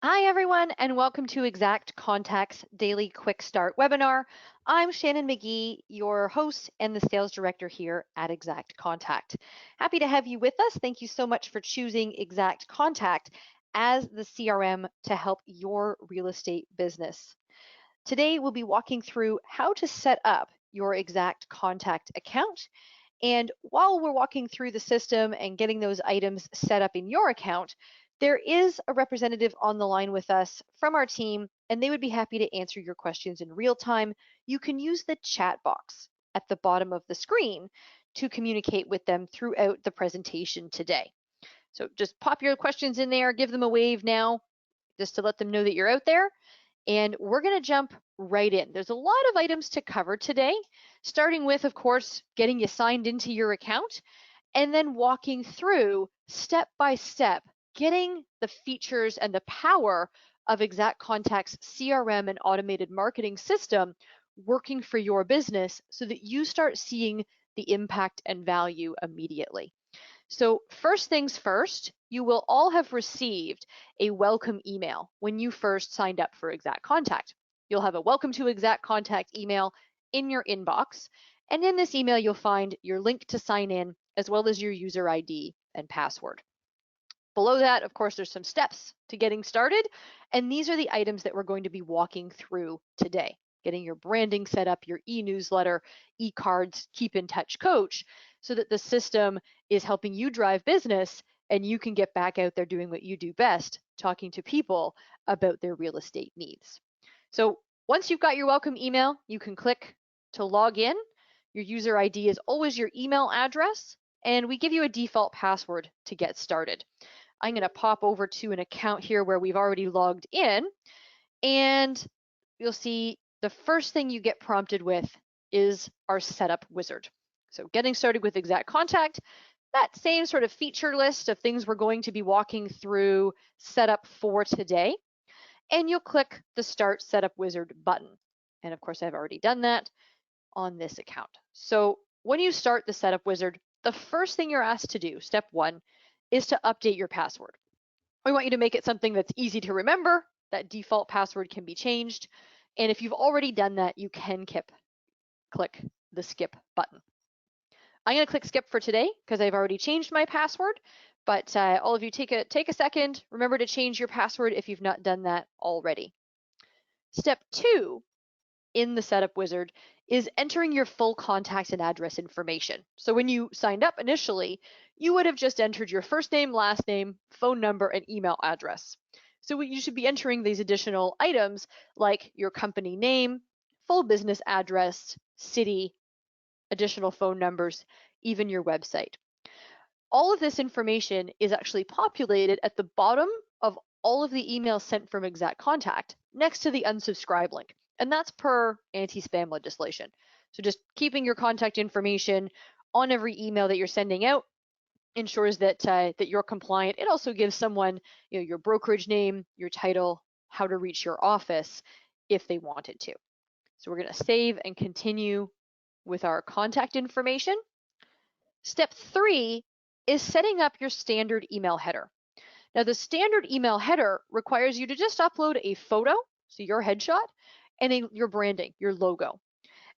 Hi, everyone, and welcome to Exact Contact's Daily Quick Start webinar. I'm Shannon McGee, your host and the sales director here at Exact Contact. Happy to have you with us. Thank you so much for choosing Exact Contact as the CRM to help your real estate business. Today, we'll be walking through how to set up your Exact Contact account. And while we're walking through the system and getting those items set up in your account, there is a representative on the line with us from our team, and they would be happy to answer your questions in real time. You can use the chat box at the bottom of the screen to communicate with them throughout the presentation today. So just pop your questions in there, give them a wave now, just to let them know that you're out there. And we're going to jump right in. There's a lot of items to cover today, starting with, of course, getting you signed into your account, and then walking through step by step, getting the features and the power of Exact Contact's CRM and automated marketing system working for your business so that you start seeing the impact and value immediately. So first things first, you will all have received a welcome email when you first signed up for Exact Contact. You'll have a welcome to Exact Contact email in your inbox. And in this email, you'll find your link to sign in as well as your user ID and password. Below that, of course, there's some steps to getting started. And these are the items that we're going to be walking through today. Getting your branding set up, your e-newsletter, e-cards, keep in touch coach, so that the system is helping you drive business and you can get back out there doing what you do best, talking to people about their real estate needs. So once you've got your welcome email, you can click to log in. Your user ID is always your email address, and we give you a default password to get started. I'm going to pop over to an account here where we've already logged in, and you'll see the first thing you get prompted with is our setup wizard. So getting started with Exact Contact, that same sort of feature list of things we're going to be walking through setup for today. And you'll click the Start Setup Wizard button. And of course, I've already done that on this account. So when you start the Setup Wizard, the first thing you're asked to do, step one, is to update your password. We want you to make it something that's easy to remember. That default password can be changed. And if you've already done that, you can click the skip button. I'm going to click skip for today because I've already changed my password. But all of you take a second. Remember to change your password if you've not done that already. Step two in the setup wizard is entering your full contact and address information. So when you signed up initially, you would have just entered your first name, last name, phone number, and email address. So you should be entering these additional items like your company name, full business address, city, additional phone numbers, even your website. All of this information is actually populated at the bottom of all of the emails sent from Exact Contact next to the unsubscribe link. And that's per anti-spam legislation. So just keeping your contact information on every email that you're sending out ensures that that you're compliant. It also gives someone, your brokerage name, your title, how to reach your office if they wanted to. So we're going to save and continue with our contact information. Step three is setting up your standard email header. Now, the standard email header requires you to just upload a photo, so your headshot, and your branding, your logo.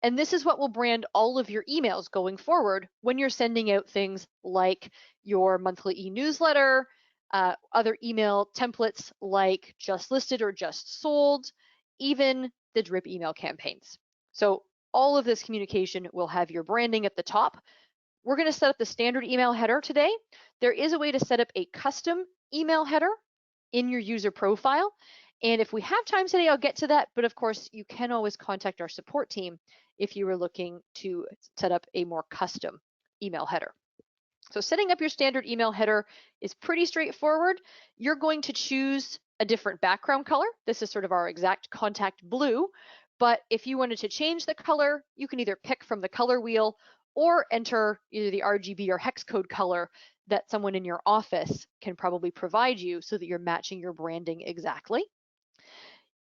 And this is what will brand all of your emails going forward when you're sending out things like your monthly e-newsletter, other email templates like just listed or just sold, even the drip email campaigns. So all of this communication will have your branding at the top. We're going to set up the standard email header today. There is a way to set up a custom email header in your user profile. And if we have time today, I'll get to that. But of course, you can always contact our support team if you were looking to set up a more custom email header. So setting up your standard email header is pretty straightforward. You're going to choose a different background color. This is sort of our Exact Contact blue. But if you wanted to change the color, you can either pick from the color wheel or enter either the RGB or hex code color that someone in your office can probably provide you so that you're matching your branding exactly.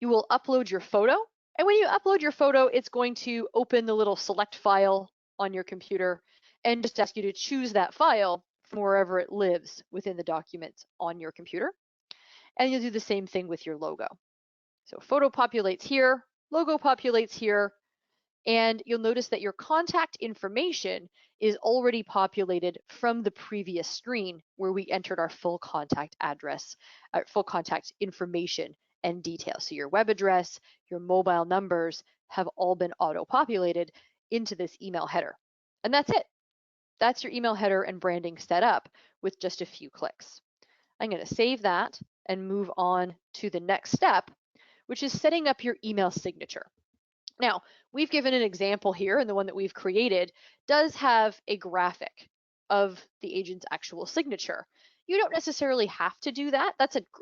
You will upload your photo, and when you upload your photo, it's going to open the little select file on your computer and just ask you to choose that file from wherever it lives within the documents on your computer. And you'll do the same thing with your logo. So photo populates here, logo populates here, and you'll notice that your contact information is already populated from the previous screen where we entered our full contact address, full contact information and details. So your web address, your mobile numbers have all been auto-populated into this email header. And that's it. That's your email header and branding set up with just a few clicks. I'm going to save that and move on to the next step, which is setting up your email signature. Now, we've given an example here, and the one that we've created does have a graphic of the agent's actual signature. You don't necessarily have to do that.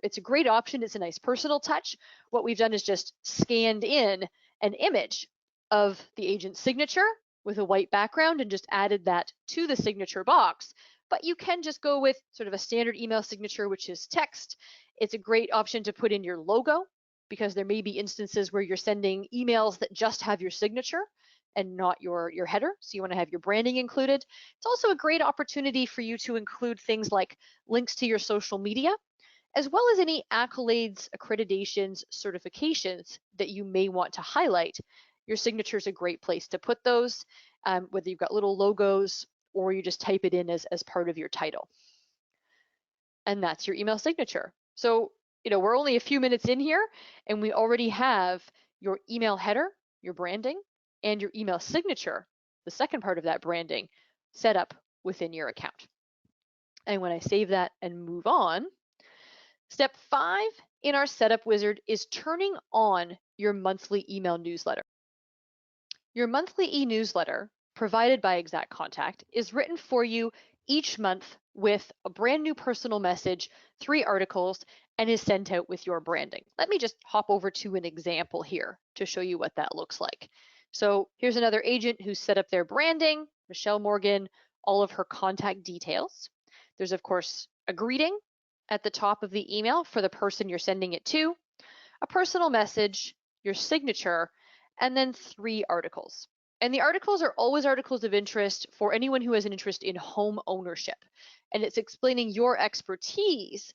It's a great option. It's a nice personal touch. What we've done is just scanned in an image of the agent's signature with a white background and just added that to the signature box. But you can just go with sort of a standard email signature, which is text. It's a great option to put in your logo, because there may be instances where you're sending emails that just have your signature and not your header. So you want to have your branding included. It's also a great opportunity for you to include things like links to your social media, as well as any accolades, accreditations, certifications that you may want to highlight. Your signature is a great place to put those, whether you've got little logos or you just type it in as part of your title. And that's your email signature. So we're only a few minutes in here and we already have your email header, your branding, and your email signature, the second part of that branding, set up within your account. And when I save that and move on, step 5 in our setup wizard is turning on your monthly email newsletter. Your monthly e-newsletter, provided by Exact Contact, is written for you each month with a brand new personal message, 3 articles, and is sent out with your branding. Let me just hop over to an example here to show you what that looks like. So here's another agent who set up their branding, Michelle Morgan, all of her contact details. There's of course a greeting at the top of the email for the person you're sending it to, a personal message, your signature, and then 3 articles. And the articles are always articles of interest for anyone who has an interest in home ownership. And it's explaining your expertise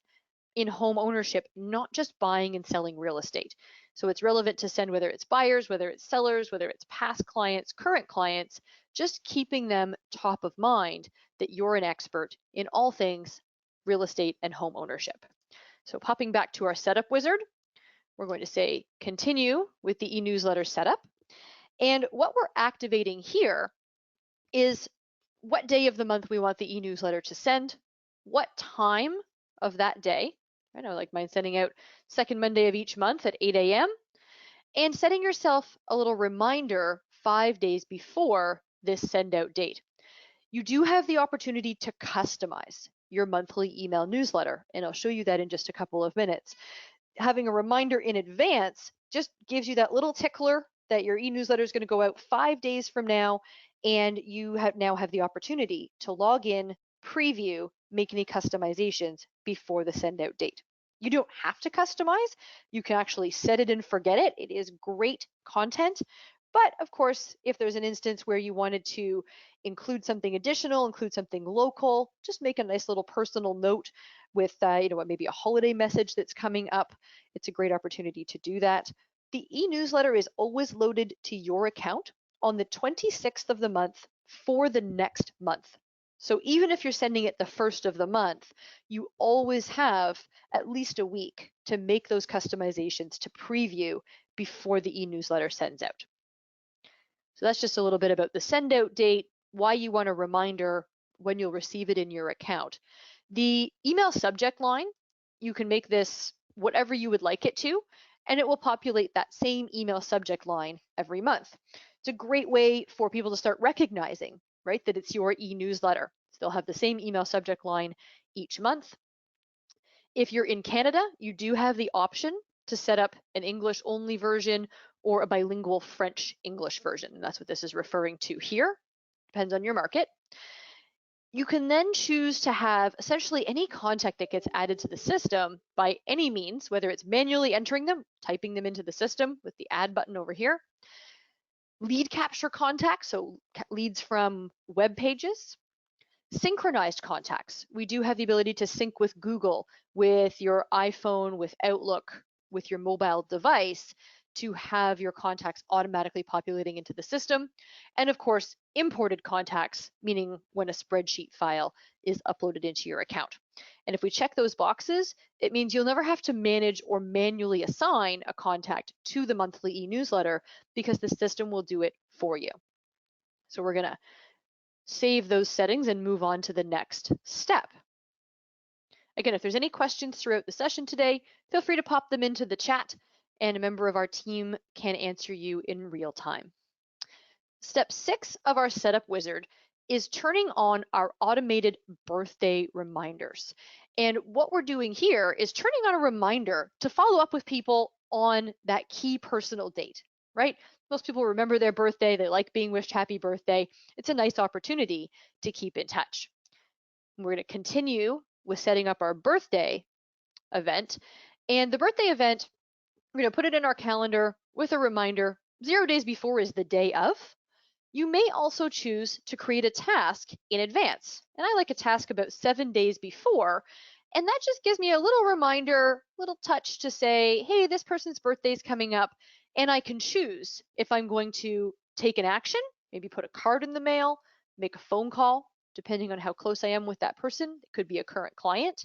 in home ownership, not just buying and selling real estate. So it's relevant to send whether it's buyers, whether it's sellers, whether it's past clients, current clients, just keeping them top of mind that you're an expert in all things real estate and home ownership. So popping back to our setup wizard, we're going to say continue with the e-newsletter setup. And what we're activating here is what day of the month we want the e-newsletter to send, what time of that day. I know, like mine sending out second Monday of each month at 8 a.m. and setting yourself a little reminder 5 days before this send out date. You do have the opportunity to customize your monthly email newsletter, and I'll show you that in just a couple of minutes. Having a reminder in advance just gives you that little tickler that your e-newsletter is going to go out 5 days from now, and you now have the opportunity to log in, preview, make any customizations before the send out date. You don't have to customize. You can actually set it and forget it. It is great content. But of course, if there's an instance where you wanted to include something additional, include something local, just make a nice little personal note with maybe a holiday message that's coming up. It's a great opportunity to do that. The e-newsletter is always loaded to your account on the 26th of the month for the next month. So even if you're sending it the first of the month, you always have at least a week to make those customizations to preview before the e-newsletter sends out. So that's just a little bit about the send out date, why you want a reminder when you'll receive it in your account. The email subject line, you can make this whatever you would like it to, and it will populate that same email subject line every month. It's a great way for people to start recognizing, right, that it's your e-newsletter. They'll have the same email subject line each month. If you're in Canada, you do have the option to set up an English only version or a bilingual French-English version. And that's what this is referring to here. Depends on your market. You can then choose to have essentially any contact that gets added to the system by any means, whether it's manually entering them, typing them into the system with the add button over here, lead capture contacts, so leads from web pages, Synchronized contacts. We do have the ability to sync with Google, with your iPhone, with Outlook, with your mobile device to have your contacts automatically populating into the system. And of course, imported contacts, meaning when a spreadsheet file is uploaded into your account. And if we check those boxes, it means you'll never have to manage or manually assign a contact to the monthly e-newsletter because the system will do it for you. So we're gonna save those settings and move on to the next step. Again, if there's any questions throughout the session today, feel free to pop them into the chat and a member of our team can answer you in real time. Step 6 of our setup wizard is turning on our automated birthday reminders. And what we're doing here is turning on a reminder to follow up with people on that key personal date, right? Most people remember their birthday, they like being wished happy birthday. It's a nice opportunity to keep in touch. We're going to continue with setting up our birthday event. And the birthday event, we're going to put it in our calendar with a reminder. 0 days before is the day of. You may also choose to create a task in advance. And I like a task about 7 days before. And that just gives me a little reminder, little touch to say, hey, this person's birthday is coming up. And I can choose if I'm going to take an action, maybe put a card in the mail, make a phone call, depending on how close I am with that person. It could be a current client.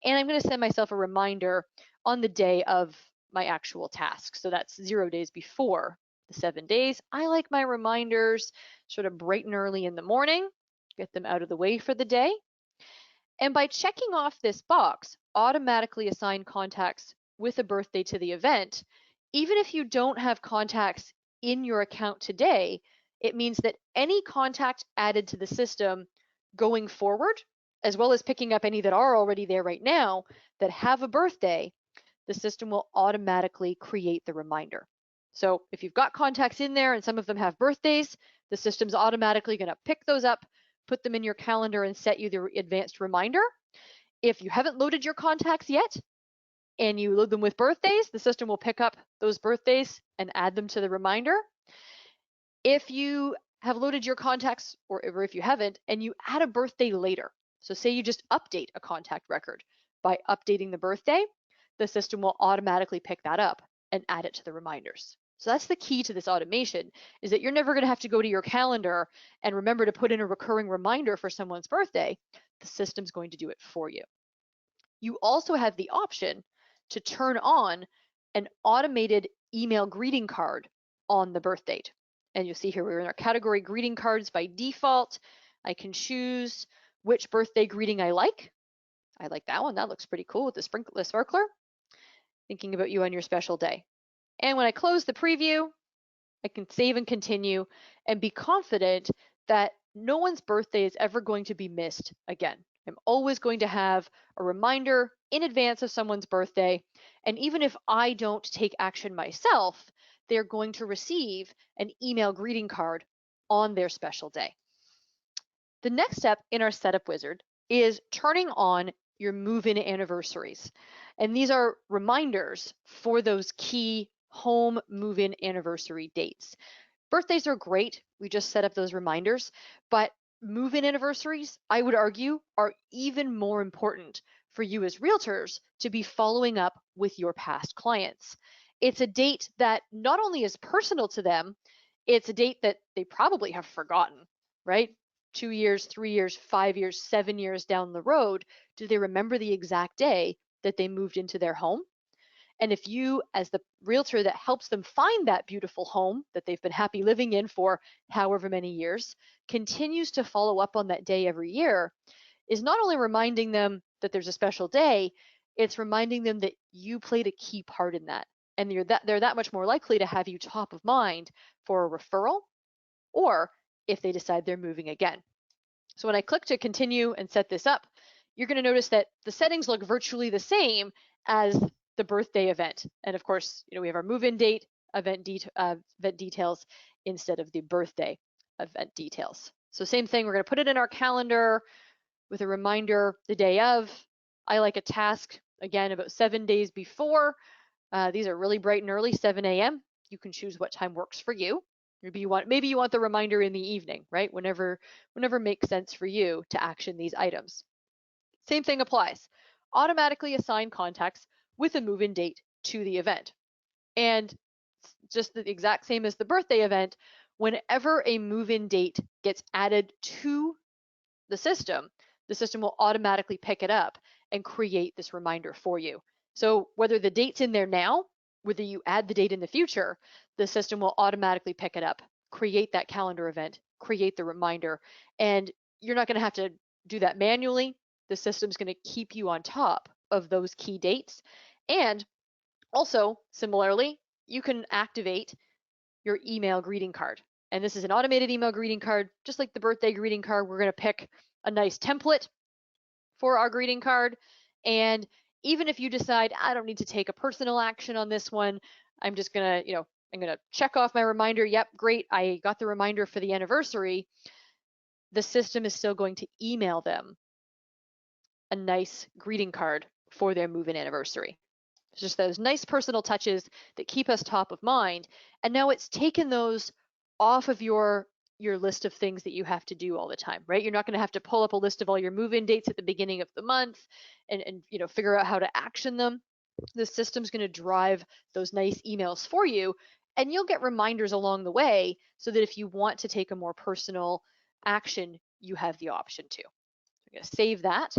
And I'm going to send myself a reminder on the day of my actual task. So that's 0 days before the 7 days. I like my reminders sort of bright and early in the morning, get them out of the way for the day. And by checking off this box, automatically assign contacts with a birthday to the event, even if you don't have contacts in your account today, it means that any contact added to the system going forward, as well as picking up any that are already there right now that have a birthday, the system will automatically create the reminder. So if you've got contacts in there and some of them have birthdays, the system's automatically going to pick those up, put them in your calendar and set you the advanced reminder. If you haven't loaded your contacts yet and you load them with birthdays, the system will pick up those birthdays and add them to the reminder. If you have loaded your contacts, or if you haven't, and you add a birthday later, so say you just update a contact record by updating the birthday, the system will automatically pick that up and add it to the reminders. So that's the key to this automation, is that you're never going to have to go to your calendar and remember to put in a recurring reminder for someone's birthday. The system's going to do it for you. You also have the option to turn on an automated email greeting card on the birth date. And you'll see here we're in our category greeting cards by default. I can choose which birthday greeting I like. I like that one. That looks pretty cool with the sparkler. Thinking about you on your special day. And when I close the preview, I can save and continue and be confident that no one's birthday is ever going to be missed again. I'm always going to have a reminder in advance of someone's birthday. And even if I don't take action myself, they're going to receive an email greeting card on their special day. The next step in our setup wizard is turning on your move-in anniversaries. And these are reminders for those key home move-in anniversary dates. Birthdays are great. We just set up those reminders, but move-in anniversaries, I would argue, are even more important for you as realtors to be following up with your past clients. It's a date that not only is personal to them, it's a date that they probably have forgotten, right? 2 years, 3 years, 5 years, 7 years down the road, do they remember the exact day that they moved into their home? And if you, as the realtor that helps them find that beautiful home that they've been happy living in for however many years, continues to follow up on that day every year, is not only reminding them that there's a special day, it's reminding them that you played a key part in that. And they're that much more likely to have you top of mind for a referral, or if they decide they're moving again. So when I click to continue and set this up, you're going to notice that the settings look virtually the same as the birthday event. And of course, we have our move-in date, event details instead of the birthday event details. So same thing, we're going to put it in our calendar with a reminder the day of. I like a task, again, about 7 days before. These are really bright and early, 7 a.m. You can choose what time works for you. Maybe you want the reminder in the evening, right? Whenever makes sense for you to action these items. Same thing applies. Automatically assign contacts with a move-in date to the event. And just the exact same as the birthday event, whenever a move-in date gets added to the system will automatically pick it up and create this reminder for you. So whether the date's in there now, whether you add the date in the future, the system will automatically pick it up, create that calendar event, create the reminder, and you're not going to have to do that manually. The system's going to keep you on top of those key dates. And also, similarly, you can activate your email greeting card. And this is an automated email greeting card, just like the birthday greeting card. We're going to pick a nice template for our greeting card. And even if you decide, I don't need to take a personal action on this one, I'm just going to, I'm going to check off my reminder. Yep, great. I got the reminder for the anniversary. The system is still going to email them a nice greeting card for their move-in anniversary. It's just those nice personal touches that keep us top of mind. And now it's taken those off of your list of things that you have to do all the time, right? You're not going to have to pull up a list of all your move-in dates at the beginning of the month and figure out how to action them. The system's going to drive those nice emails for you, and you'll get reminders along the way so that if you want to take a more personal action, you have the option to. I'm going to save that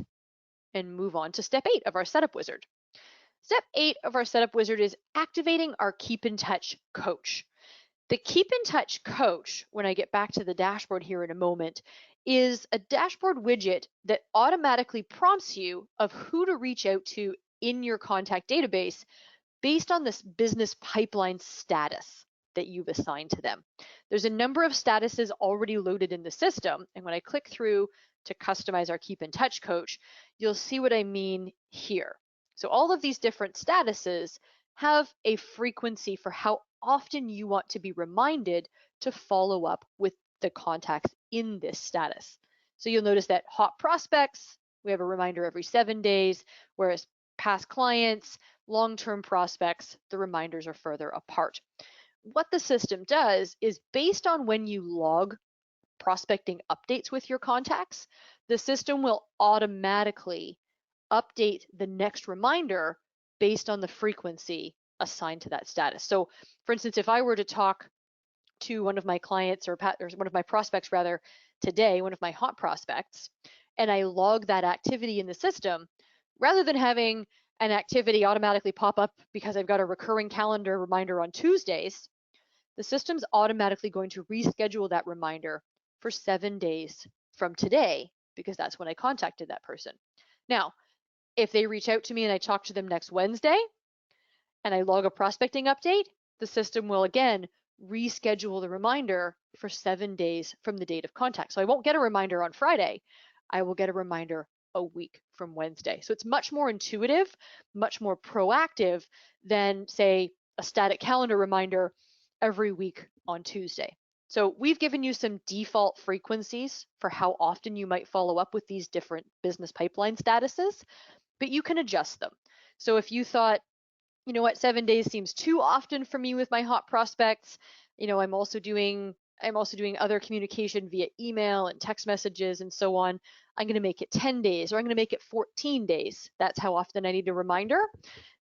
and move on to step 8 of our setup wizard. Step 8 of our setup wizard is activating our Keep in Touch coach. The Keep in Touch coach, when I get back to the dashboard here in a moment, is a dashboard widget that automatically prompts you of who to reach out to in your contact database based on this business pipeline status that you've assigned to them. There's a number of statuses already loaded in the system, and when I click through to customize our Keep in Touch coach, you'll see what I mean here. So all of these different statuses have a frequency for how often you want to be reminded to follow up with the contacts in this status. So you'll notice that hot prospects, we have a reminder every 7 days, whereas past clients, long-term prospects, the reminders are further apart. What the system does is based on when you log prospecting updates with your contacts, the system will automatically update the next reminder based on the frequency assigned to that status. So for instance, if I were to talk to one of my clients or one of my prospects rather today, one of my hot prospects, and I log that activity in the system, rather than having an activity automatically pop up because I've got a recurring calendar reminder on Tuesdays, the system's automatically going to reschedule that reminder for 7 days from today because that's when I contacted that person. Now, if they reach out to me and I talk to them next Wednesday and I log a prospecting update, the system will again reschedule the reminder for 7 days from the date of contact. So I won't get a reminder on Friday. I will get a reminder a week from Wednesday. So it's much more intuitive, much more proactive than, say, a static calendar reminder every week on Tuesday. So we've given you some default frequencies for how often you might follow up with these different business pipeline statuses, but you can adjust them. So if you thought, you know what, 7 days seems too often for me with my hot prospects, I'm also doing other communication via email and text messages and so on, I'm going to make it 10 days or I'm going to make it 14 days. That's how often I need a reminder.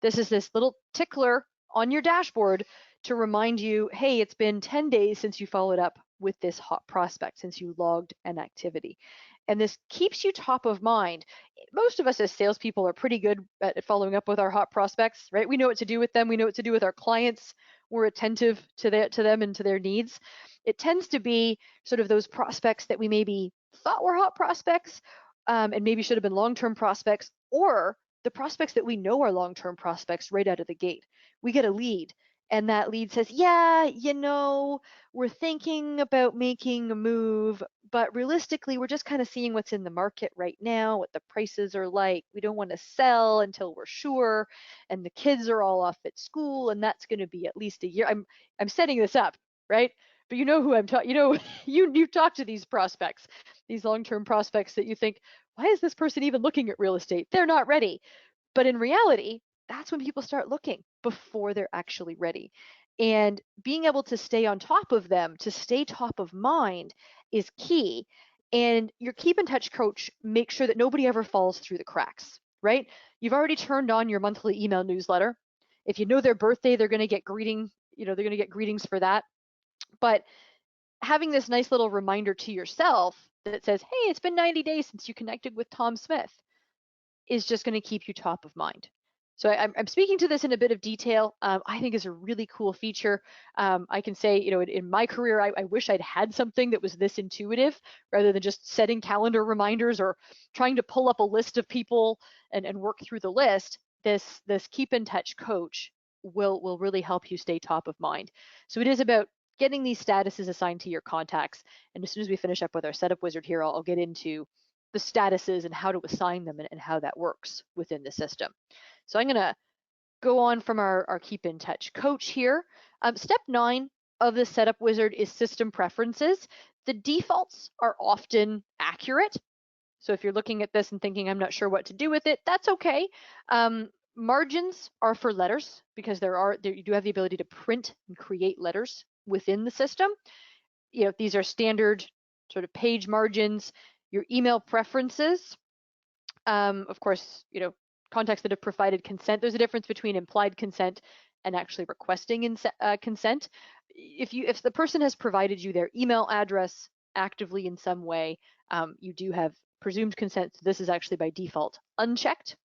This is this little tickler on your dashboard to remind you, hey, it's been 10 days since you followed up with this hot prospect, since you logged an activity. And this keeps you top of mind. Most of us as salespeople are pretty good at following up with our hot prospects, right? We know what to do with them. We know what to do with our clients. We're attentive to them and to their needs. It tends to be sort of those prospects that we maybe thought were hot prospects and maybe should have been long-term prospects, or the prospects that we know are long-term prospects right out of the gate. We get a lead and that lead says, yeah, we're thinking about making a move, but realistically, we're just kind of seeing what's in the market right now, what the prices are like. We don't want to sell until we're sure, and the kids are all off at school, and that's going to be at least a year. I'm setting this up, right? But you know who I'm talking. You talk to these prospects, these long-term prospects that you think, why is this person even looking at real estate? They're not ready. But in reality, that's when people start looking before they're actually ready. And being able to stay on top of them, to stay top of mind, is key. And your keep in touch coach makes sure that nobody ever falls through the cracks, right? You've already turned on your monthly email newsletter. If you know their birthday, they're going to get they're going to get greetings for that. But having this nice little reminder to yourself that says, hey, it's been 90 days since you connected with Tom Smith, is just going to keep you top of mind. So I'm speaking to this in a bit of detail. I think is a really cool feature. I can say, in my career, I wish I'd had something that was this intuitive rather than just setting calendar reminders or trying to pull up a list of people and work through the list. This keep in touch coach will really help you stay top of mind. So it is about getting these statuses assigned to your contacts. And as soon as we finish up with our setup wizard here, I'll get into the statuses and how to assign them and how that works within the system. So I'm going to go on from our keep in touch coach here. Step 9 of the setup wizard is system preferences. The defaults are often accurate. So if you're looking at this and thinking, I'm not sure what to do with it, that's okay. Margins are for letters because you do have the ability to print and create letters within the system. These are standard sort of page margins. Your email preferences, of course, contacts that have provided consent. There's a difference between implied consent and actually requesting consent. If the person has provided you their email address actively in some way, you do have presumed consent. So this is actually by default unchecked.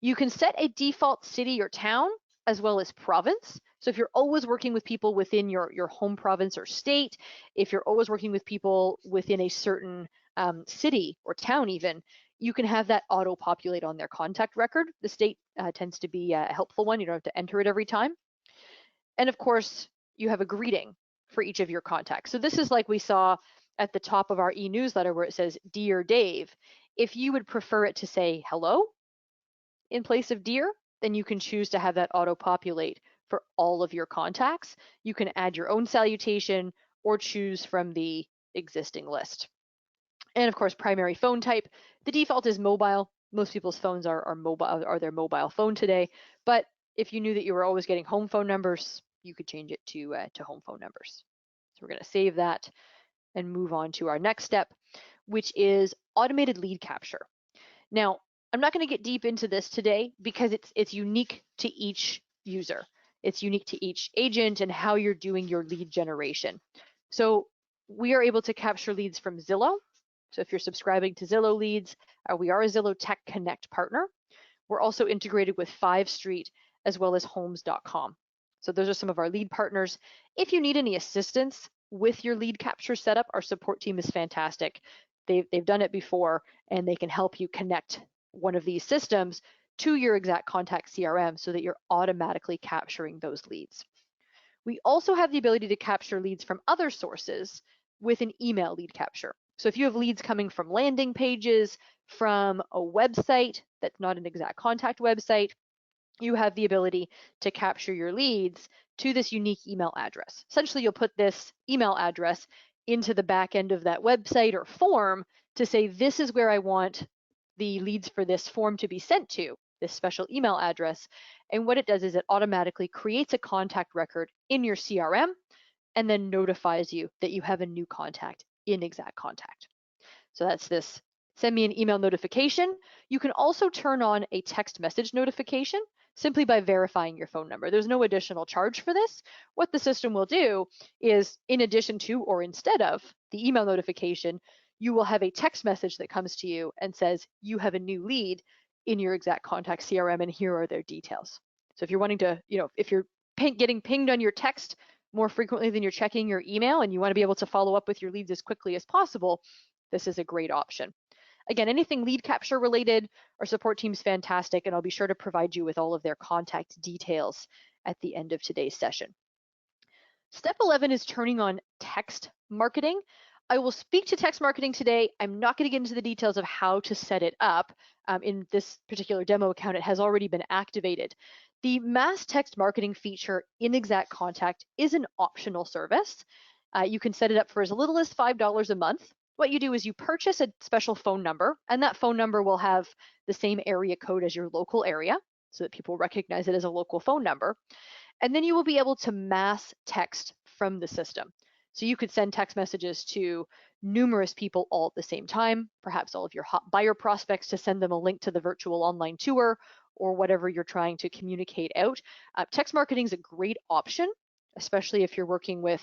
You can set a default city or town as well as province. So if you're always working with people within your home province or state, if you're always working with people within a certain city or town even, you can have that auto-populate on their contact record. The state tends to be a helpful one. You don't have to enter it every time. And of course, you have a greeting for each of your contacts. So this is like we saw at the top of our e-newsletter where it says, Dear Dave. If you would prefer it to say hello in place of dear, then you can choose to have that auto-populate for all of your contacts. You can add your own salutation or choose from the existing list. And of course, primary phone type. The default is mobile. Most people's phones are their mobile phone today. But if you knew that you were always getting home phone numbers, you could change it to home phone numbers. So we're going to save that and move on to our next step, which is automated lead capture. Now, I'm not going to get deep into this today because it's unique to each user. It's unique to each agent and how you're doing your lead generation. So we are able to capture leads from Zillow. So if you're subscribing to Zillow leads, we are a Zillow Tech Connect partner. We're also integrated with 5 Street as well as homes.com. So those are some of our lead partners. If you need any assistance with your lead capture setup, our support team is fantastic. They've done it before and they can help you connect one of these systems to your exact contact CRM so that you're automatically capturing those leads. We also have the ability to capture leads from other sources with an email lead capture. So if you have leads coming from landing pages, from a website that's not an exact contact website, you have the ability to capture your leads to this unique email address. Essentially, you'll put this email address into the back end of that website or form to say, this is where I want the leads for this form to be sent to, this special email address. And what it does is it automatically creates a contact record in your CRM and then notifies you that you have a new contact in exact contact. So that's this send me an email notification. You can also turn on a text message notification simply by verifying your phone number. There's no additional charge for this. What the system will do is, in addition to or instead of the email notification, you will have a text message that comes to you and says you have a new lead in your exact contact CRM and here are their details. So if you're wanting to, if you're getting pinged on your text more frequently than you're checking your email and you want to be able to follow up with your leads as quickly as possible, this is a great option. Again, anything lead capture related, our support team is fantastic, and I'll be sure to provide you with all of their contact details at the end of today's session. Step 11 is turning on text marketing. I will speak to text marketing today. I'm not going to get into the details of how to set it up. In this particular demo account, it has already been activated. The mass text marketing feature in Exact Contact is an optional service. You can set it up for as little as $5 a month. What you do is you purchase a special phone number, and that phone number will have the same area code as your local area. so that people recognize it as a local phone number. And then you will be able to mass text from the system. So you could send text messages to numerous people all at the same time, perhaps all of your hot buyer prospects to send them a link to the virtual online tour or whatever you're trying to communicate out. Text marketing is a great option, especially if you're working with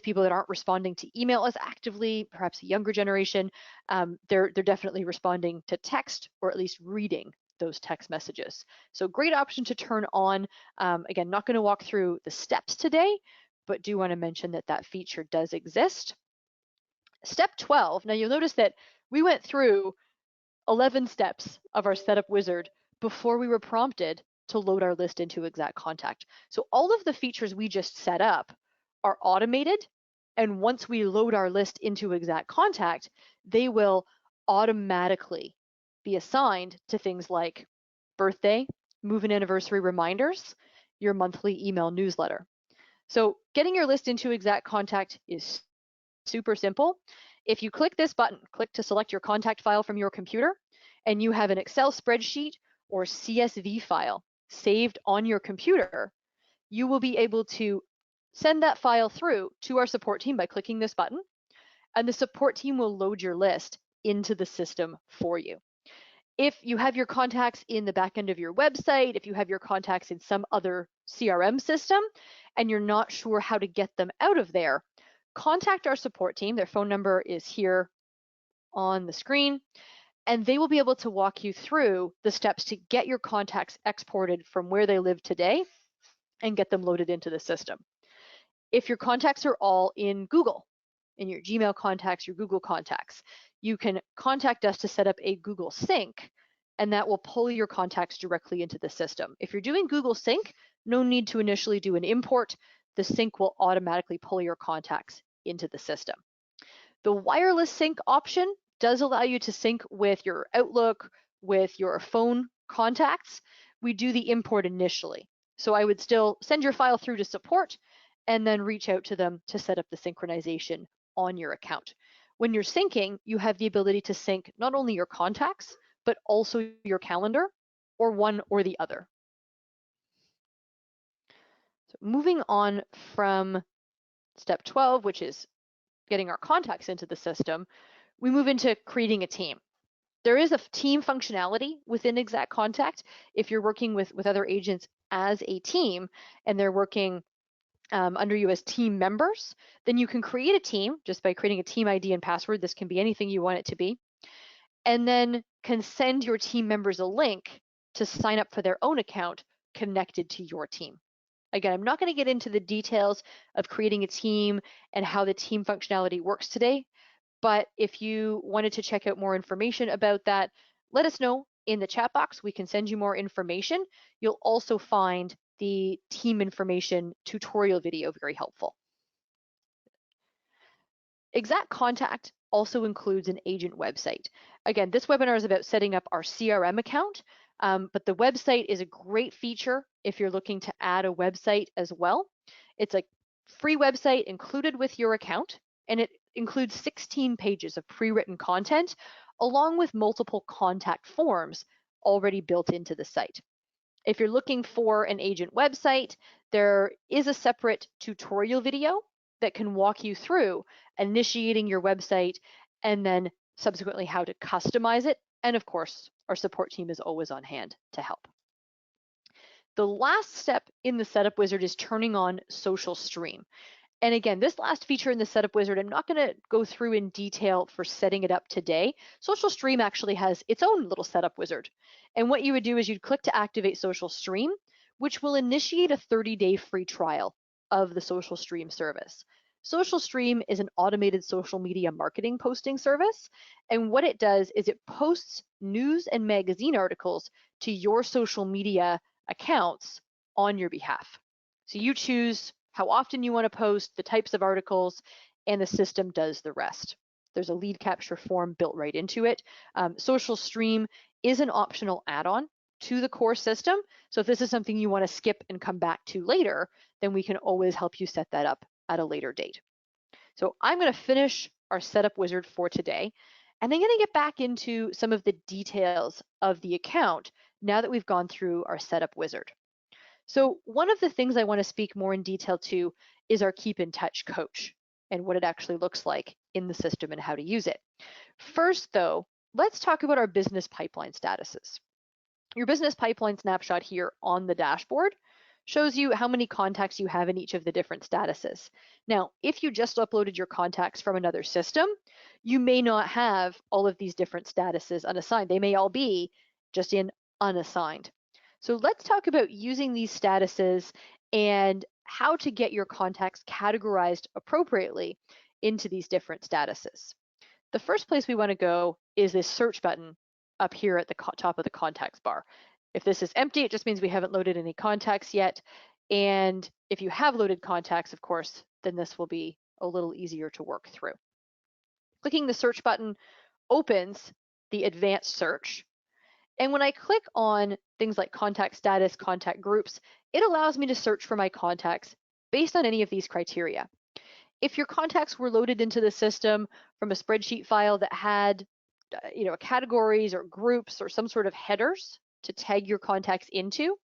people that aren't responding to email as actively, perhaps a younger generation. They're definitely responding to text, or at least reading those text messages. So great option to turn on. Again, not going to walk through the steps today, but do want to mention that that feature does exist. Step 12, now you'll notice that we went through 11 steps of our setup wizard before we were prompted to load our list into Exact Contact. So all of the features we just set up are automated, and once we load our list into Exact Contact, they will automatically be assigned to things like birthday, move-in anniversary reminders, your monthly email newsletter. So getting your list into Exact Contact is super simple. If you click this button, click to select your contact file from your computer, and you have an Excel spreadsheet or CSV file saved on your computer, you will be able to send that file through to our support team by clicking this button, and the support team will load your list into the system for you. If you have your contacts in the back end of your website, if you have your contacts in some other CRM system, and you're not sure how to get them out of there, contact our support team. Their phone number is here on the screen, and they will be able to walk you through the steps to get your contacts exported from where they live today and get them loaded into the system. If your contacts are all in Google, in your Gmail contacts, your Google contacts, you can contact us to set up a Google Sync, and that will pull your contacts directly into the system. If you're doing Google Sync, no need to initially do an import. The sync will automatically pull your contacts into the system. The wireless sync option does allow you to sync with your Outlook, with your phone contacts. We do the import initially. So I would still send your file through to support and then reach out to them to set up the synchronization on your account. When you're syncing, you have the ability to sync not only your contacts, but also your calendar, or one or the other. So moving on from step 12, which is getting our contacts into the system, we move into creating a team. There is a team functionality within Exact Contact. If you're working with other agents as a team and they're working under you as team members, then you can create a team just by creating a team ID and password. This can be anything you want it to be. And then can send your team members a link to sign up for their own account connected to your team. Again, I'm not going to get into the details of creating a team and how the team functionality works today, but if you wanted to check out more information about that, let us know in the chat box. We can send you more information. You'll also find the team information tutorial video very helpful. Exact Contact also includes an agent website. Again, this webinar is about setting up our CRM account, but the website is a great feature if you're looking to add a website as well. It's a free website included with your account, and it includes 16 pages of pre-written content, along with multiple contact forms already built into the site. If you're looking for an agent website, there is a separate tutorial video that can walk you through initiating your website and then subsequently how to customize it. And of course, our support team is always on hand to help. The last step in the setup wizard is turning on Social Stream. And again, this last feature in the setup wizard, I'm not going to go through in detail for setting it up today. Social Stream actually has its own little setup wizard. And what you would do is you'd click to activate Social Stream, which will initiate a 30-day free trial of the Social Stream service. Social Stream is an automated social media marketing posting service. And what it does is it posts news and magazine articles to your social media accounts on your behalf. So you choose how often you want to post, the types of articles, and the system does the rest. There's a lead capture form built right into it. Social Stream is an optional add-on to the core system. So if this is something you want to skip and come back to later, then we can always help you set that up at a later date. So I'm going to finish our setup wizard for today, and then going to get back into some of the details of the account now that we've gone through our setup wizard. So one of the things I want to speak more in detail to is our Keep in Touch coach and what it actually looks like in the system and how to use it. First, though, let's talk about our business pipeline statuses. Your business pipeline snapshot here on the dashboard shows you how many contacts you have in each of the different statuses. Now, if you just uploaded your contacts from another system, you may not have all of these different statuses unassigned. They may all be just in unassigned. So let's talk about using these statuses and how to get your contacts categorized appropriately into these different statuses. The first place we want to go is this search button up here at the top of the contacts bar. If this is empty, it just means we haven't loaded any contacts yet. And if you have loaded contacts, of course, then this will be a little easier to work through. Clicking the search button opens the advanced search. And when I click on things like contact status, contact groups, it allows me to search for my contacts based on any of these criteria. If your contacts were loaded into the system from a spreadsheet file that had categories or groups or some sort of headers to tag your contacts into,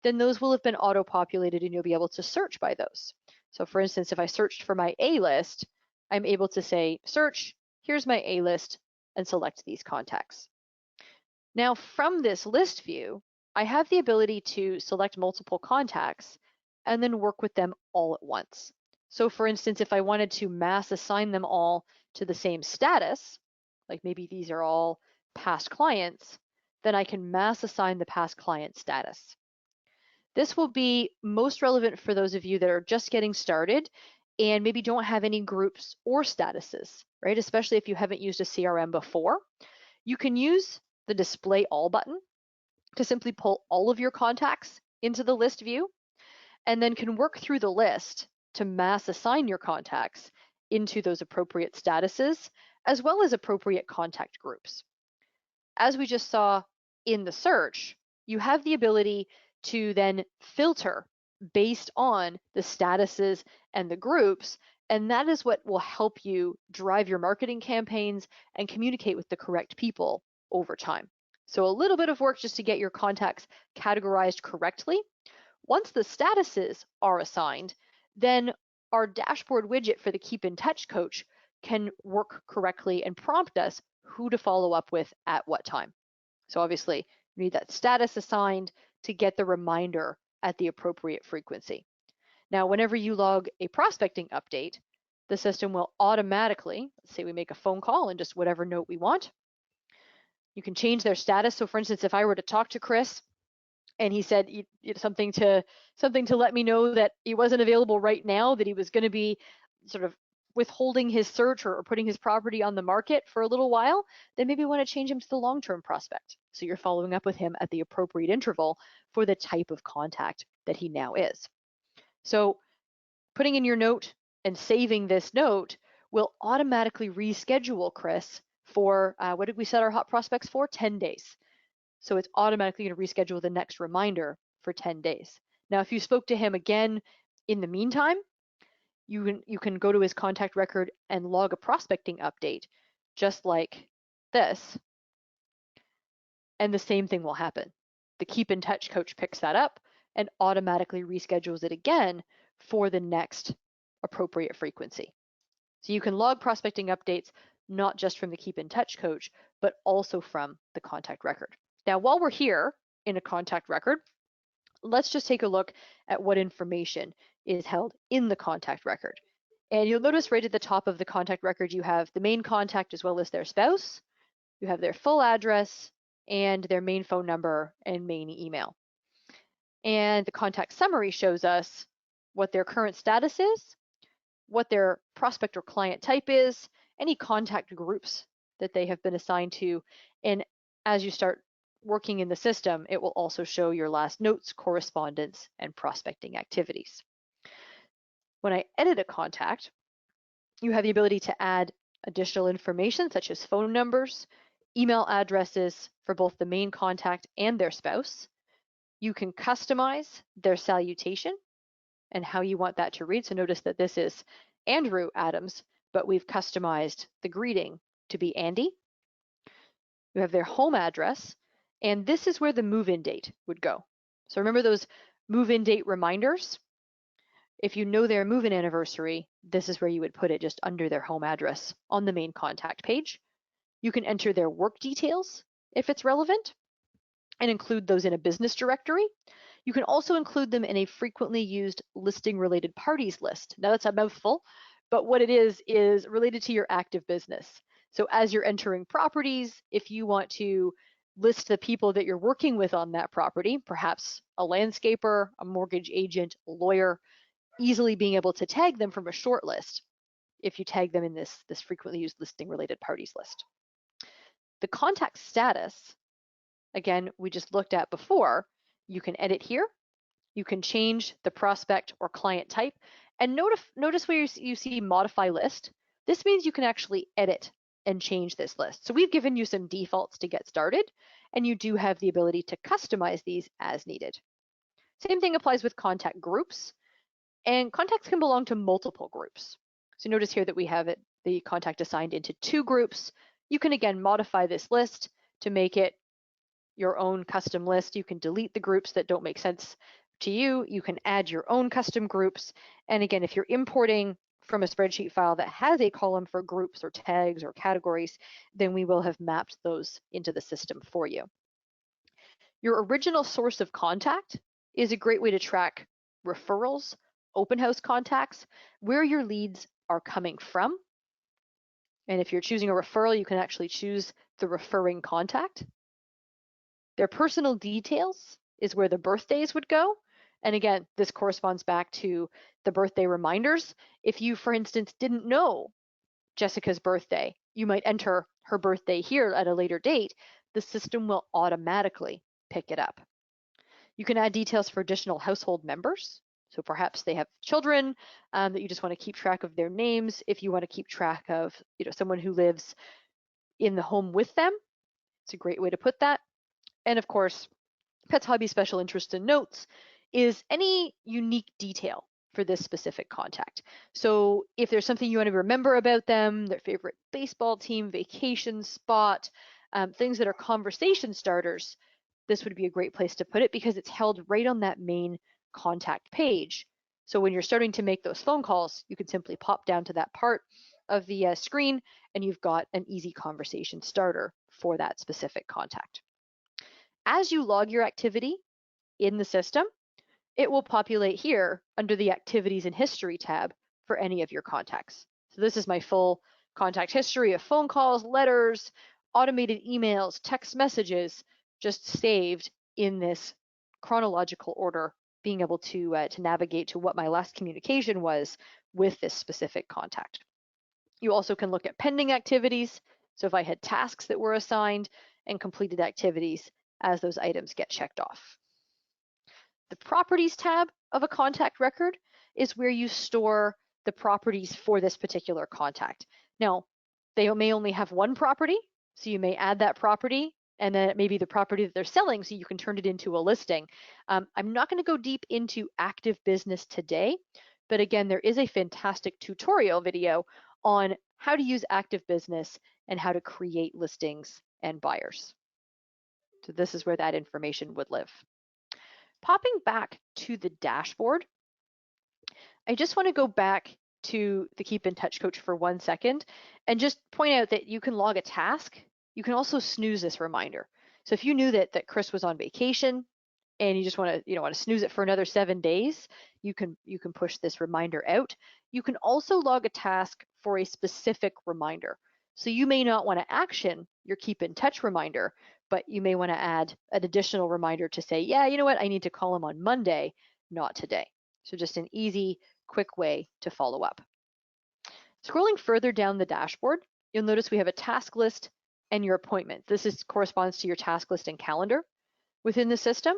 then those will have been auto-populated and you'll be able to search by those. So for instance, if I searched for my A list, I'm able to say, search, here's my A list, and select these contacts. Now from this list view, I have the ability to select multiple contacts and then work with them all at once. So for instance, if I wanted to mass assign them all to the same status, like maybe these are all past clients, then I can mass assign the past client status. This will be most relevant for those of you that are just getting started and maybe don't have any groups or statuses, right? Especially if you haven't used a CRM before. You can use the display all button to simply pull all of your contacts into the list view and then can work through the list to mass assign your contacts into those appropriate statuses as well as appropriate contact groups. As we just saw in the search, you have the ability to then filter based on the statuses and the groups, and that is what will help you drive your marketing campaigns and communicate with the correct people over time. So a little bit of work just to get your contacts categorized correctly. Once the statuses are assigned, then our dashboard widget for the Keep in Touch coach can work correctly and prompt us who to follow up with at what time. So obviously, you need that status assigned to get the reminder at the appropriate frequency. Now, whenever you log a prospecting update, the system will automatically, let's say we make a phone call and just whatever note we want, you can change their status. So for instance, if I were to talk to Chris and he said something to let me know that he wasn't available right now, that he was going to be sort of withholding his search or putting his property on the market for a little while, then maybe you want to change him to the long-term prospect. So you're following up with him at the appropriate interval for the type of contact that he now is. So putting in your note and saving this note will automatically reschedule Chris for, what did we set our hot prospects for? 10 days. So it's automatically going to reschedule the next reminder for 10 days. Now, if you spoke to him again in the meantime, you can go to his contact record and log a prospecting update, just like this, and the same thing will happen. The Keep in Touch coach picks that up and automatically reschedules it again for the next appropriate frequency. So you can log prospecting updates not just from the Keep in Touch coach, but also from the contact record. Now, while we're here in a contact record, let's just take a look at what information is held in the contact record. And you'll notice right at the top of the contact record, you have the main contact as well as their spouse. You have their full address and their main phone number and main email. And the contact summary shows us what their current status is, what their prospect or client type is, any contact groups that they have been assigned to. And as you start working in the system, it will also show your last notes, correspondence, and prospecting activities. When I edit a contact, you have the ability to add additional information such as phone numbers, email addresses for both the main contact and their spouse. You can customize their salutation and how you want that to read. So notice that this is Andrew Adams, but we've customized the greeting to be Andy. You have their home address, And this is where the move-in date would go. So remember those move-in date reminders? If you know their move-in anniversary, this is where you would put it, just under their home address on the main contact page. You can enter their work details if it's relevant and include those in a business directory. You can also include them in a frequently used listing related parties list. Now that's a mouthful, but what it is related to your active business. So as you're entering properties, if you want to list the people that you're working with on that property, perhaps a landscaper, a mortgage agent, a lawyer, easily being able to tag them from a short list if you tag them in this frequently used listing related parties list. The contact status, again, we just looked at before, you can edit here. You can change the prospect or client type. And notice where you see modify list. This means you can actually edit and change this list. So we've given you some defaults to get started, and you do have the ability to customize these as needed. Same thing applies with contact groups, and contacts can belong to multiple groups. So notice here that we have the contact assigned into 2 groups. You can again modify this list to make it your own custom list. You can delete the groups that don't make sense to you. You can add your own custom groups. And again, if you're importing from a spreadsheet file that has a column for groups or tags or categories, then we will have mapped those into the system for you. Your original source of contact is a great way to track referrals, open house contacts, where your leads are coming from. And if you're choosing a referral, you can actually choose the referring contact. Their personal details is where the birthdays would go. And again, this corresponds back to the birthday reminders. If you, for instance, didn't know Jessica's birthday, you might enter her birthday here at a later date. The system will automatically pick it up. You can add details for additional household members. So perhaps they have children that you just want to keep track of their names. If you want to keep track of someone who lives in the home with them, it's a great way to put that. And of course, Pets Hobby Special Interest and Notes is any unique detail for this specific contact. So if there's something you want to remember about them, their favorite baseball team, vacation spot, things that are conversation starters, this would be a great place to put it because it's held right on that main contact page. So when you're starting to make those phone calls, you can simply pop down to that part of the screen and you've got an easy conversation starter for that specific contact. As you log your activity in the system, it will populate here under the Activities and History tab for any of your contacts. So this is my full contact history of phone calls, letters, automated emails, text messages, just saved in this chronological order, being able to navigate to what my last communication was with this specific contact. You also can look at pending activities. So if I had tasks that were assigned and completed activities, as those items get checked off. The Properties tab of a contact record is where you store the properties for this particular contact. Now, they may only have one property, so you may add that property, and then it may be the property that they're selling, so you can turn it into a listing. I'm not going to go deep into active business today, but again, there is a fantastic tutorial video on how to use active business and how to create listings and buyers. So this is where that information would live. Popping back to the dashboard, I just want to go back to the Keep in Touch Coach for 1 second and just point out that you can log a task. You can also snooze this reminder. So if you knew that Chris was on vacation and you just want to snooze it for another 7 days, you can push this reminder out. You can also log a task for a specific reminder. So you may not want to action your Keep in Touch reminder, but you may want to add an additional reminder to say, yeah, you know what, I need to call him on Monday, not today. So just an easy, quick way to follow up. Scrolling further down the dashboard, you'll notice we have a task list and your appointment. This corresponds to your task list and calendar within the system.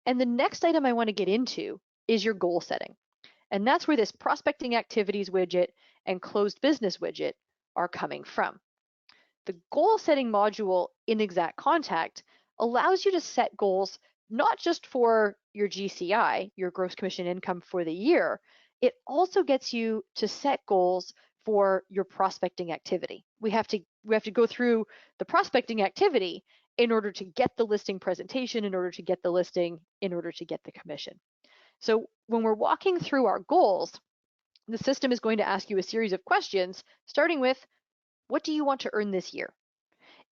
And the next item I want to get into is your goal setting. And that's where this prospecting activities widget and closed business widget are coming from. The goal setting module in Exact Contact allows you to set goals not just for your GCI, your gross commission income for the year, it also gets you to set goals for your prospecting activity. We have to go through the prospecting activity in order to get the listing presentation, in order to get the listing, in order to get the commission. So when we're walking through our goals, the system is going to ask you a series of questions, starting with, what do you want to earn this year?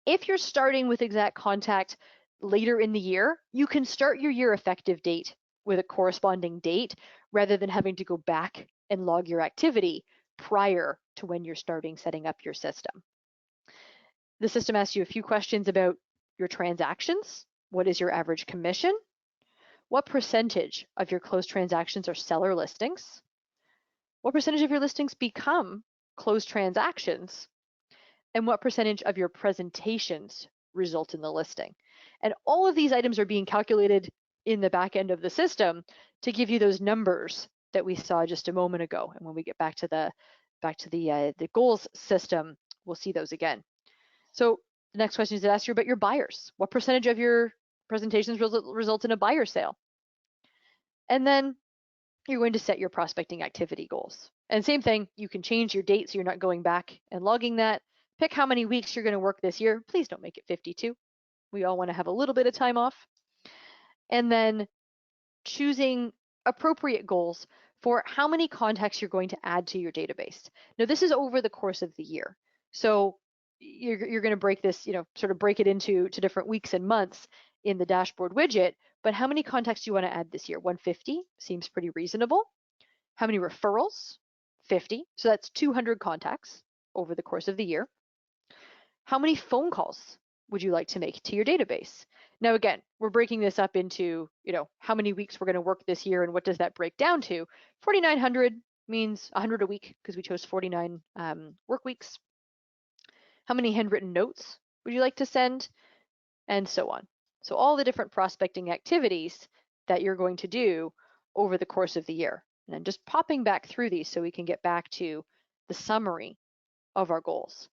If you're starting with Exact Contact later in the year, you can start your year effective date with a corresponding date rather than having to go back and log your activity prior to when you're starting setting up your system. The system asks you a few questions about your transactions. What is your average commission? What percentage of your closed transactions are seller listings? What percentage of your listings become closed transactions? And what percentage of your presentations result in the listing? And all of these items are being calculated in the back end of the system to give you those numbers that we saw just a moment ago. And when we get back to the goals system, we'll see those again. So the next question is to ask you about your buyers. What percentage of your presentations result in a buyer sale? And then you're going to set your prospecting activity goals. And same thing, you can change your date so you're not going back and logging that. Pick how many weeks you're going to work this year. Please don't make it 52. We all want to have a little bit of time off. And then choosing appropriate goals for how many contacts you're going to add to your database. Now, this is over the course of the year. So you're going to break this, sort of break it into different weeks and months in the dashboard widget. But how many contacts do you want to add this year? 150 seems pretty reasonable. How many referrals? 50. So that's 200 contacts over the course of the year. How many phone calls would you like to make to your database? Now, again, we're breaking this up into, how many weeks we're going to work this year and what does that break down to? 4,900 means 100 a week because we chose 49 work weeks. How many handwritten notes would you like to send? And so on. So all the different prospecting activities that you're going to do over the course of the year. And I'm just popping back through these so we can get back to the summary of our goals.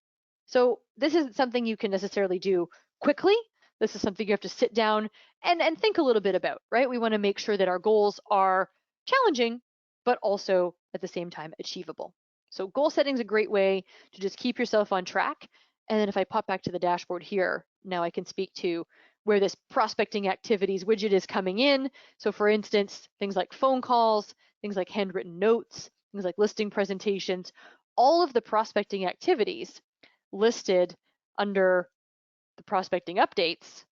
So this isn't something you can necessarily do quickly. This is something you have to sit down and think a little bit about, right? We want to make sure that our goals are challenging, but also at the same time achievable. So goal setting is a great way to just keep yourself on track. And then if I pop back to the dashboard here, now I can speak to where this prospecting activities widget is coming in. So for instance, things like phone calls, things like handwritten notes, things like listing presentations, all of the prospecting activities listed under the prospecting updates,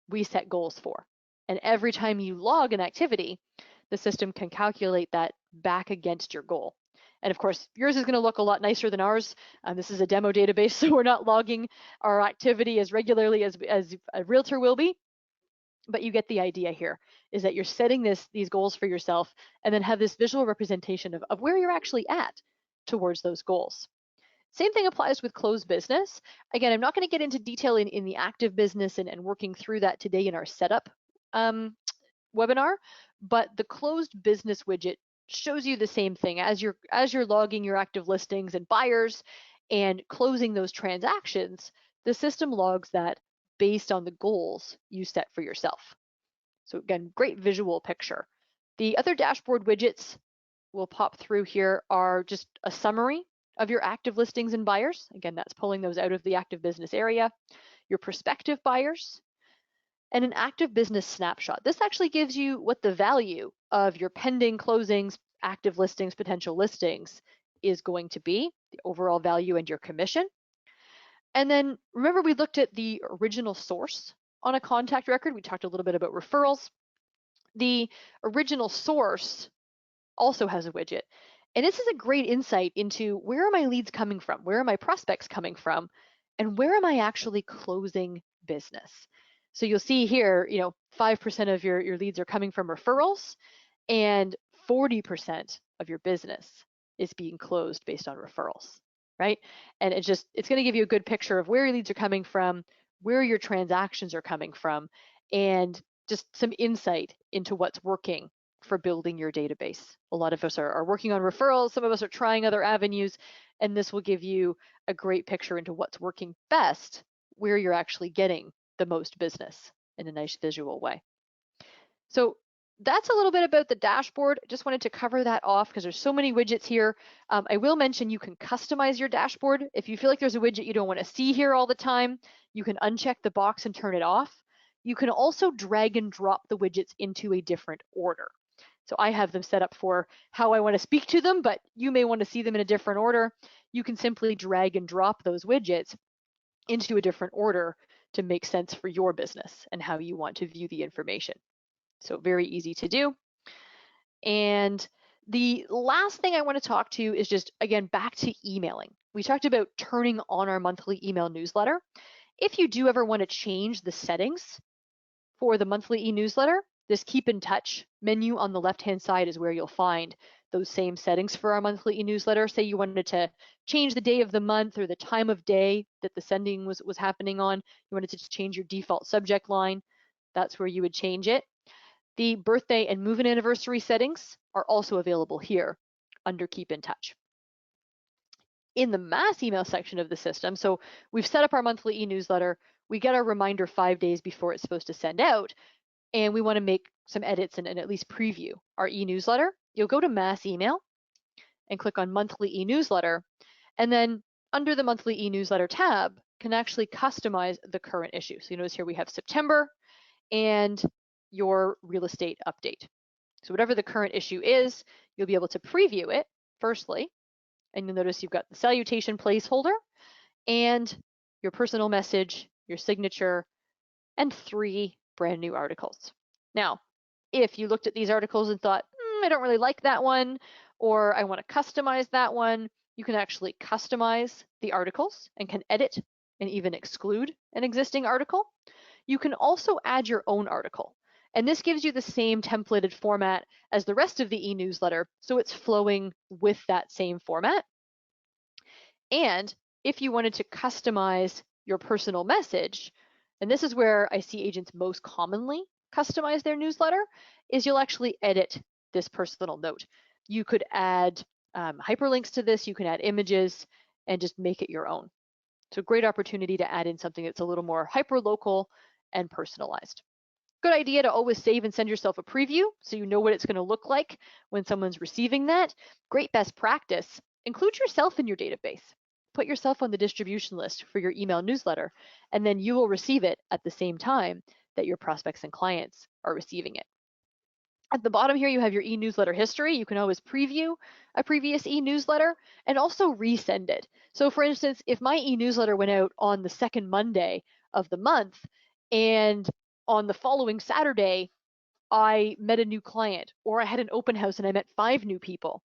we set goals for. And every time you log an activity, the system can calculate that back against your goal. And of course, yours is going to look a lot nicer than ours. This is a demo database, so we're not logging our activity as regularly as a realtor will be. But you get the idea here, is that you're setting these goals for yourself and then have this visual representation of where you're actually at towards those goals. Same thing applies with closed business. Again, I'm not going to get into detail in the active business and working through that today in our setup webinar, but the closed business widget shows you the same thing as you're logging your active listings and buyers and closing those transactions. The system logs that based on the goals you set for yourself. So again, great visual picture. The other dashboard widgets we'll pop through here are just a summary of your active listings and buyers. Again, that's pulling those out of the active business area. Your prospective buyers, and an active business snapshot. This actually gives you what the value of your pending closings, active listings, potential listings is going to be, the overall value and your commission. And then remember we looked at the original source on a contact record. We talked a little bit about referrals. The original source also has a widget. And this is a great insight into where are my leads coming from? Where are my prospects coming from? And where am I actually closing business? So you'll see here, 5% of your leads are coming from referrals and 40% of your business is being closed based on referrals, right? And it's going to give you a good picture of where your leads are coming from, where your transactions are coming from, and just some insight into what's working for building your database. A lot of us are working on referrals. Some of us are trying other avenues, and this will give you a great picture into what's working best, where you're actually getting the most business in a nice visual way. So that's a little bit about the dashboard. Just wanted to cover that off because there's so many widgets here. I will mention you can customize your dashboard. If you feel like there's a widget you don't want to see here all the time, you can uncheck the box and turn it off. You can also drag and drop the widgets into a different order. So I have them set up for how I want to speak to them, but you may want to see them in a different order. You can simply drag and drop those widgets into a different order to make sense for your business and how you want to view the information. So very easy to do. And the last thing I want to talk to is just, again, back to emailing. We talked about turning on our monthly email newsletter. If you do ever want to change the settings for the monthly e-newsletter, this keep in touch menu on the left-hand side is where you'll find those same settings for our monthly e-newsletter. Say you wanted to change the day of the month or the time of day that the sending was happening on. You wanted to change your default subject line. That's where you would change it. The birthday and move-in anniversary settings are also available here under Keep in Touch. In the mass email section of the system, so we've set up our monthly e-newsletter, we get our reminder 5 days before it's supposed to send out, and we want to make some edits and at least preview our e-newsletter. You'll go to mass email and click on monthly e-newsletter, and then under the monthly e-newsletter tab can actually customize the current issue. So you notice here we have September and your real estate update. So whatever the current issue is, you'll be able to preview it firstly, and you'll notice you've got the salutation placeholder and your personal message, your signature, and 3 brand new articles. Now, if you looked at these articles and thought, I don't really like that one, or I want to customize that one, you can actually customize the articles and can edit and even exclude an existing article. You can also add your own article. And this gives you the same templated format as the rest of the e-newsletter, so it's flowing with that same format. And if you wanted to customize your personal message, and this is where I see agents most commonly customize their newsletter, is you'll actually edit this personal note. You could add hyperlinks to this, you can add images, and just make it your own. So great opportunity to add in something that's a little more hyper-local and personalized. Good idea to always save and send yourself a preview so you know what it's going to look like when someone's receiving that. Great best practice. Include yourself in your database. Put yourself on the distribution list for your email newsletter, and then you will receive it at the same time that your prospects and clients are receiving it. At the bottom here, you have your e-newsletter history. You can always preview a previous e-newsletter and also resend it. So for instance, if my e-newsletter went out on the second Monday of the month, and on the following Saturday, I met a new client, or I had an open house and I met 5 new people,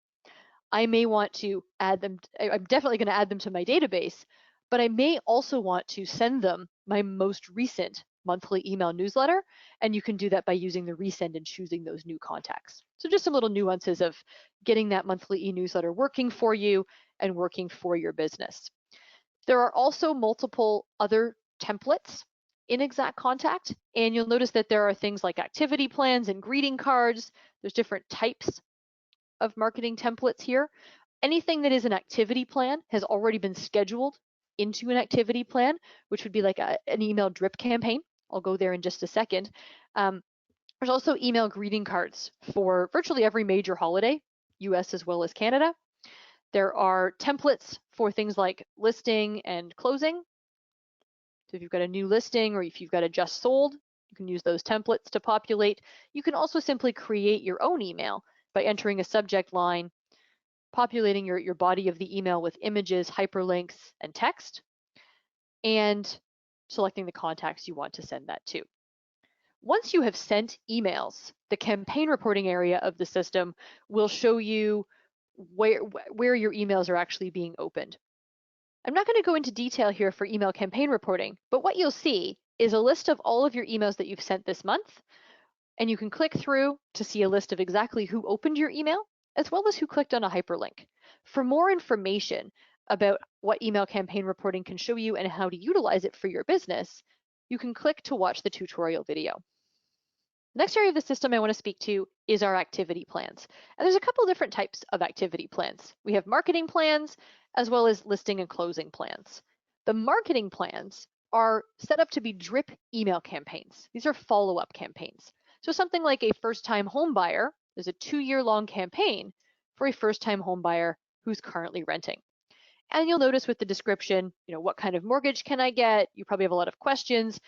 I may want to add them. I'm definitely going to add them to my database, but I may also want to send them my most recent monthly email newsletter, and you can do that by using the resend and choosing those new contacts. So just some little nuances of getting that monthly e-newsletter working for you and working for your business. There are also multiple other templates in Exact Contact, and you'll notice that there are things like activity plans and greeting cards. There's different types of marketing templates here. Anything that is an activity plan has already been scheduled into an activity plan, which would be like an email drip campaign. I'll go there in just a second. There's also email greeting cards for virtually every major holiday, US as well as Canada. There are templates for things like listing and closing. So if you've got a new listing or if you've got a just sold, you can use those templates to populate. You can also simply create your own email by entering a subject line, populating your body of the email with images, hyperlinks, and text, and selecting the contacts you want to send that to. Once you have sent emails, the campaign reporting area of the system will show you where your emails are actually being opened. I'm not going to go into detail here for email campaign reporting, but what you'll see is a list of all of your emails that you've sent this month, and you can click through to see a list of exactly who opened your email, as well as who clicked on a hyperlink. For more information about what email campaign reporting can show you and how to utilize it for your business, you can click to watch the tutorial video. The next area of the system I want to speak to is our activity plans. And there's a couple different types of activity plans. We have marketing plans as well as listing and closing plans. The marketing plans are set up to be drip email campaigns. These are follow-up campaigns. So something like a first-time home buyer, there's a 2-year-long campaign for a first-time home buyer who's currently renting. And you'll notice with the description, what kind of mortgage can I get? You probably have a lot of questions.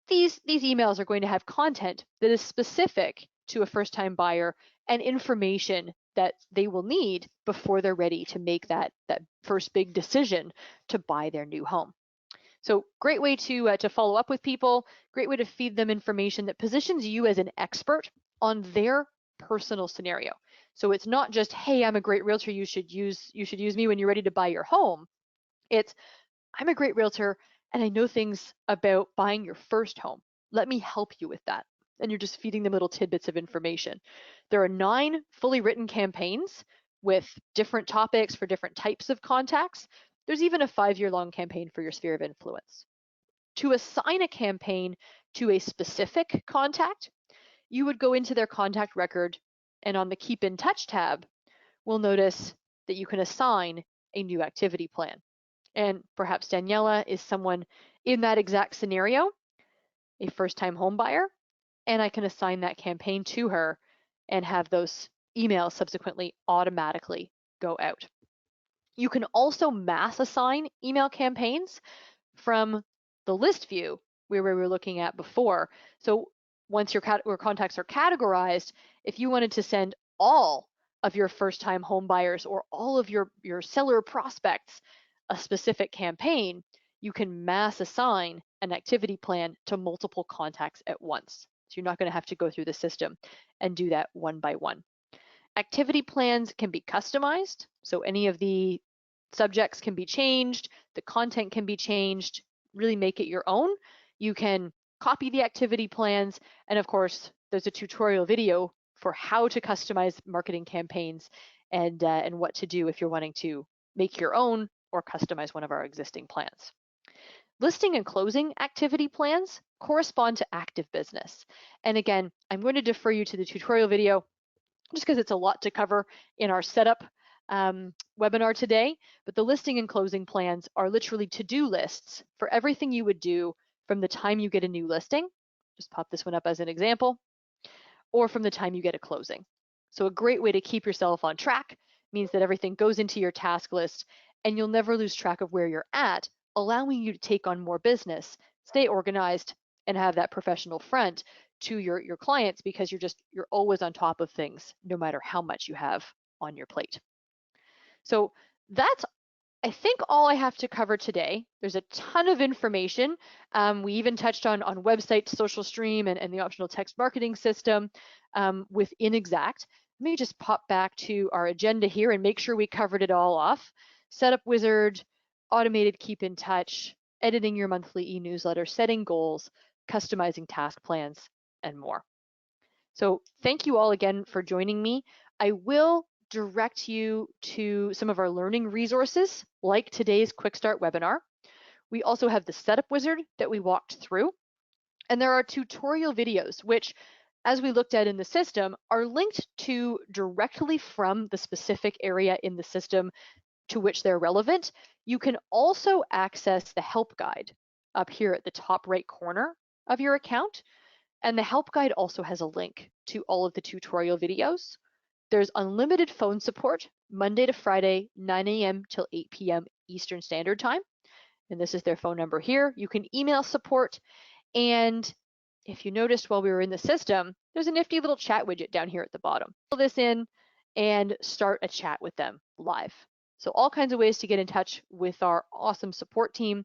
These emails are going to have content that is specific to a first-time buyer and information that they will need before they're ready to make that first big decision to buy their new home. So great way to follow up with people, great way to feed them information that positions you as an expert on their personal scenario. So it's not just, hey, I'm a great realtor, you should use me when you're ready to buy your home. It's, I'm a great realtor and I know things about buying your first home. Let me help you with that. And you're just feeding them little tidbits of information. There are 9 fully written campaigns with different topics for different types of contacts. There's even a 5-year-long campaign for your sphere of influence. To assign a campaign to a specific contact, you would go into their contact record, and on the Keep in Touch tab, we'll notice that you can assign a new activity plan. And perhaps Daniela is someone in that exact scenario, a first-time home buyer, and I can assign that campaign to her and have those emails subsequently automatically go out. You can also mass assign email campaigns from the list view where we were looking at before. So once your contacts are categorized, if you wanted to send all of your first-time home buyers or all of your seller prospects a specific campaign, you can mass assign an activity plan to multiple contacts at once. So you're not going to have to go through the system and do that one by one. Activity plans can be customized, so any of the subjects can be changed, the content can be changed, really make it your own. You can copy the activity plans, and of course, there's a tutorial video for how to customize marketing campaigns and what to do if you're wanting to make your own or customize one of our existing plans. Listing and closing activity plans correspond to active business. And again, I'm going to defer you to the tutorial video just because it's a lot to cover in our setup webinar today, but the listing and closing plans are literally to-do lists for everything you would do from the time you get a new listing, just pop this one up as an example, or from the time you get a closing. So a great way to keep yourself on track means that everything goes into your task list and you'll never lose track of where you're at, allowing you to take on more business, stay organized, and have that professional front to your clients because you're always on top of things no matter how much you have on your plate. So that's, I think, all I have to cover today. There's a ton of information. We even touched on website, social stream, and the optional text marketing system within Exact. Let me just pop back to our agenda here and make sure we covered it all off. Setup Wizard, automated keep in touch, editing your monthly e-newsletter, setting goals, customizing task plans, and more. So thank you all again for joining me. I will direct you to some of our learning resources like today's Quick Start webinar. We also have the Setup Wizard that we walked through. And there are tutorial videos, which, as we looked at in the system, are linked to directly from the specific area in the system to which they're relevant. You can also access the help guide up here at the top right corner of your account. And the help guide also has a link to all of the tutorial videos. There's unlimited phone support Monday to Friday, 9 a.m. till 8 p.m. Eastern Standard Time. And this is their phone number here. You can email support. And if you noticed while we were in the system, there's a nifty little chat widget down here at the bottom. Fill this in and start a chat with them live. So all kinds of ways to get in touch with our awesome support team.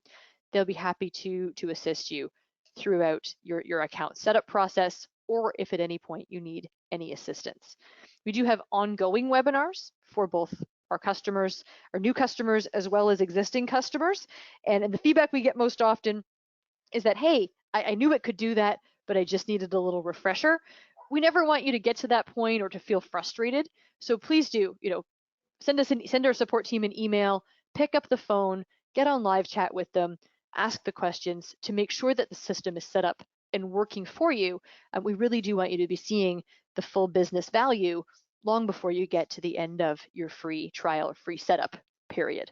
They'll be happy to assist you throughout your account setup process, or if at any point you need any assistance. We do have ongoing webinars for both our customers, our new customers, as well as existing customers. And the feedback we get most often is that, hey, I knew it could do that, but I just needed a little refresher. We never want you to get to that point or to feel frustrated. So please do, send our support team an email, pick up the phone, get on live chat with them, ask the questions to make sure that the system is set up and working for you. We really do want you to be seeing the full business value long before you get to the end of your free trial or free setup period.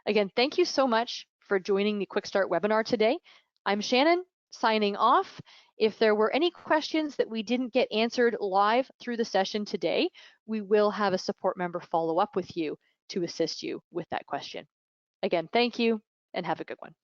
Again, thank you so much for joining the Quick Start webinar today. I'm Shannon. signing off. If there were any questions that we didn't get answered live through the session today, we will have a support member follow up with you to assist you with that question. Again, thank you and have a good one.